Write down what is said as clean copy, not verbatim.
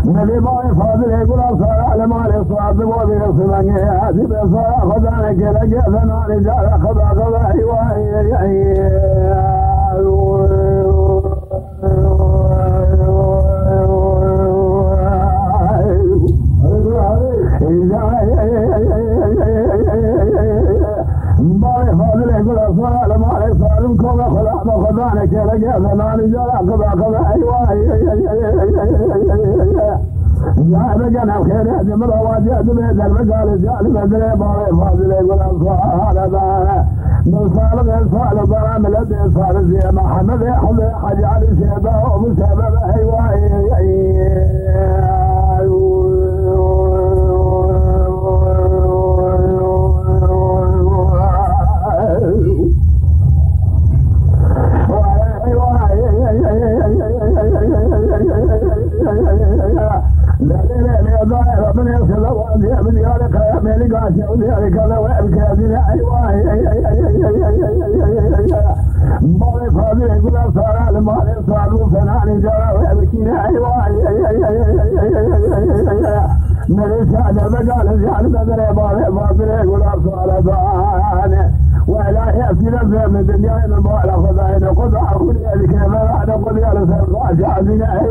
نبي باي فاضل يقول أصار على مال الصعب وبي الصلاني هاتي بصار خدانك لقى ثنا رجال خدا خدا باي فاضل يقول أصار على مال الصعب كوبا خدانك لقى ثنا رجال خدا خدا يا رجال الخير هذه مرة واجهت بيت المقال جعل بدري باي فاضل يقول أصار هذا من صالح الصالح ضرام الذي صار زي محمد يحضر حاج علي سيبه ومسبب مالي فاضي يقول أصار على مالي صاروا فناني جرى ويبكينا نريس على بقال جعل بدري مالي فاضي يقول أصار ضعاني ولا يأتي نفسه من الدنيا إلى المال خذائن قضاء كل ذلك ما بعد قضاء لسرقاء شعبنا